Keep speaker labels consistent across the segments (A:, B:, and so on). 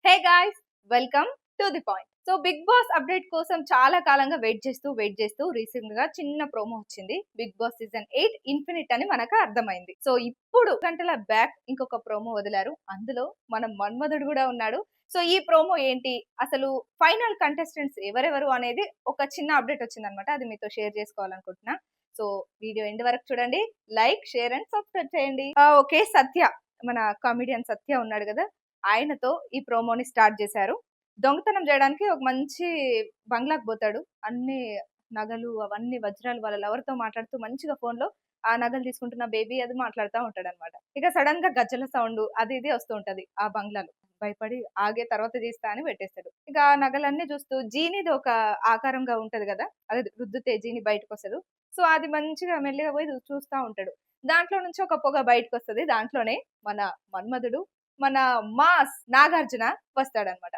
A: Hey guys, welcome to the point. So Bigg Boss update కోసం చాలా కాలంగా wait చేస్తూ రీసెంట్ గా చిన్న ప్రోమో వచ్చింది. బిగ్ బాస్ సీజన్ 8 ఇన్ఫినిట్ అని మనకు అర్థమైంది. సో ఇప్పుడు గంటల బ్యాక్ ఇంకొక ప్రోమో వదిలారు. అందులో మన మన్మధుడు కూడా ఉన్నాడు. సో ఈ ప్రోమో ఏంటి, అసలు ఫైనల్ కంటెస్టెంట్స్ ఎవరెవరు అనేది ఒక చిన్న అప్డేట్ వచ్చిందనమాట. అది మీతో షేర్ చేసుకోవాలనుకుంటున్నా. సో వీడియో ఎండ్ వరకు చూడండి. లైక్, షేర్ అండ్ సబ్స్క్రైబ్ చేయండి. ఓకే, సత్య, మన కామెడియన్ సత్య ఉన్నాడు కదా, ఆయనతో ఈ ప్రోమోని స్టార్ట్ చేశారు. దొంగతనం చేయడానికి ఒక మంచి బంగ్లాకు పోతాడు. అన్ని నగలు అవన్నీ వజ్రాలు వాళ్ళ లవర్‌తో మాట్లాడుతూ మంచిగా ఫోన్‌లో ఆ నగలు తీసుకుంటున్న బేబీ అది మాట్లాడుతా ఉంటాడనమాట. ఇక సడెన్‌గా గజ్జల సౌండు అది ఇది వస్తూ ఉంటది ఆ బంగ్లాలో. భయపడి ఆగే తర్వాత తీస్తా అని పెట్టేస్తాడు. ఇక ఆ నగలన్నీ చూస్తూ జీనీది ఒక ఆకారంగా ఉంటది గదా, అది రుద్దితే జీని బయటకొస్తది. సో అది మంచిగా మెల్లిగా పోయి చూస్తా ఉంటాడు. దాంట్లో నుంచి ఒక పొగ బయటకొస్తది. దాంట్లోనే మన మన్మధుడు, మన మాస్ నాగార్జున వస్తాడనమాట.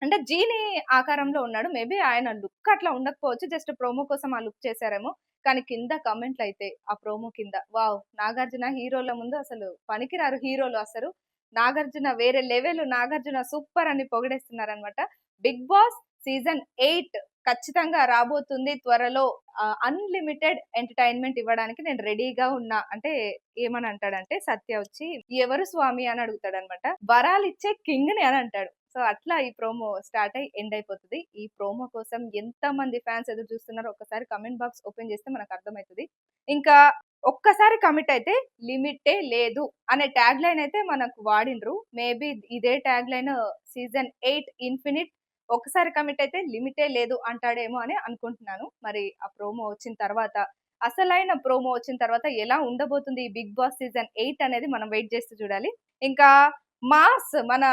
A: అంటే జీనీ ఆకారంలో ఉన్నాడు. మేబీ ఆయన లుక్ అట్లా ఉండకపోవచ్చు. జస్ట్ ప్రోమో కోసం ఆ లుక్ చేశారేమో. కానీ కింద కామెంట్‌లయితే ఆ ప్రోమో కింద వావ్! నాగార్జున హీరోల ముందు అసలు పనికిరారు హీరోలు అసలు. నాగార్జున వేరే లెవెల్, నాగార్జున సూపర్ అని పొగిడేస్తున్నారనమాట. బిగ్ బాస్ సీజన్ 8 ఖచ్చితంగా రాబోతుంది త్వరలో. అన్‌లిమిటెడ్ ఎంటర్‌టైన్‌మెంట్ ఇవ్వడానికి నేను రెడీగా ఉన్నా. అంటే ఏమని అంటాడంటే సత్య వచ్చి, "ఎవరు స్వామి" అని అడుగుతాడనమాట. "వరాలిచ్చే కింగ్‌ని" అని అంటాడు. సో అట్లా ఈ ప్రోమో స్టార్ట్ అయ్యి ఎండ్ అయిపోతది. ఈ ప్రోమో కోసం ఎంతమంది ఫ్యాన్స్ ఎదురు చూస్తున్నారో ఒక్కసారి కామెంట్ బాక్స్ ఓపెన్ చేస్తే మనకు అర్థమైతది. ఇంకా ఒక్కసారి కమిట్ అయితే లిమిటే లేదు అనే ట్యాగ్ లైన్ అయితే మనకు వాడిండ్రు. మేబీ ఇదే ట్యాగ్ లైన్ సీజన్ 8 ఇన్ఫినిట్ ఒకసారి కమిట్ అయితే లిమిటే లేదు అంటాడేమో అని అనుకుంటున్నాను. మరి ఆ ప్రోమో వచ్చిన తర్వాత, అసలైన ప్రోమో వచ్చిన తర్వాత ఎలా ఉండబోతుంది ఈ బిగ్ బాస్ సీజన్ 8 అనేది మనం వెయిట్ చేస్తూ చూడాలి. ఇంకా మాస్ మన,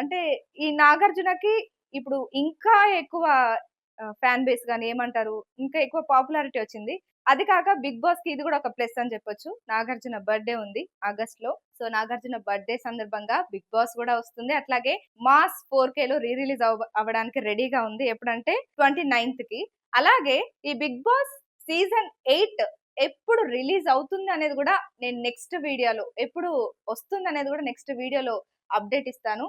A: అంటే ఈ నాగార్జునకి ఇప్పుడు ఇంకా ఎక్కువ ఫ్యాన్ బేస్ గాని ఏమంటారు, ఇంకా ఎక్కువ పాపులారిటీ వచ్చింది. అది కాక బిగ్ బాస్‌కి ఇది కూడా ఒక ప్లస్ అని చెప్పొచ్చు. నాగార్జున బర్త్‌డే ఉంది ఆగస్ట్‌లో. సో నాగార్జున బర్త్‌డే సందర్భంగా బిగ్ బాస్ కూడా వస్తుంది. అట్లాగే మాస్ 4కేలో రీ రిలీజ్ అవ్వడానికి రెడీగా ఉంది. ఎప్పుడంటే 29కి. అలాగే ఈ బిగ్ బాస్ సీజన్ 8 ఎప్పుడు రిలీజ్ అవుతుంది అనేది కూడా నేను నెక్స్ట్ వీడియోలో, ఎప్పుడు వస్తుందనేది కూడా నెక్స్ట్ వీడియోలో అప్డేట్ ఇస్తాను.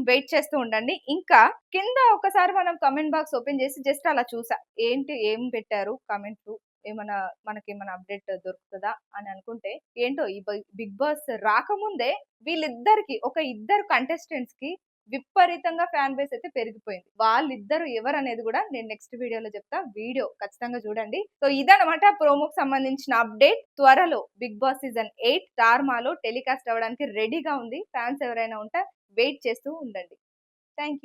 A: వెయిట్ చేస్తూ ఉండండి. ఇంకా కింద ఒకసారి మనం కామెంట్ బాక్స్ ఓపెన్ చేసి జస్ట్ అలా చూసా. ఏంటి ఏం పెట్టారు కామెంట్లు? ఏమన్నా మనకేమన్నా అప్డేట్ దొరుకుతదా అని అనుకుంటే, ఏంటో ఈ బిగ్ బాస్ రాకముందే వీళ్ళిద్దరికి, ఒక ఇద్దరు కంటెస్టెంట్స్‌కి విపరీతంగా ఫ్యాన్ బేస్ అయితే పెరిగిపోయింది. వాళ్ళిద్దరు ఎవరనేది కూడా నేను నెక్స్ట్ వీడియోలో చెప్తా. వీడియో ఖచ్చితంగా చూడండి. సో ఇదనమాట ప్రోమోకి సంబంధించిన అప్డేట్. త్వరలో బిగ్ బాస్ సీజన్ 8 స్టార్ మాలో టెలికాస్ట్ అవ్వడానికి రెడీగా ఉంది. ఫ్యాన్స్ ఎవరైనా ఉంటే వెయిట్ చేస్తూ ఉండండి. Thank you.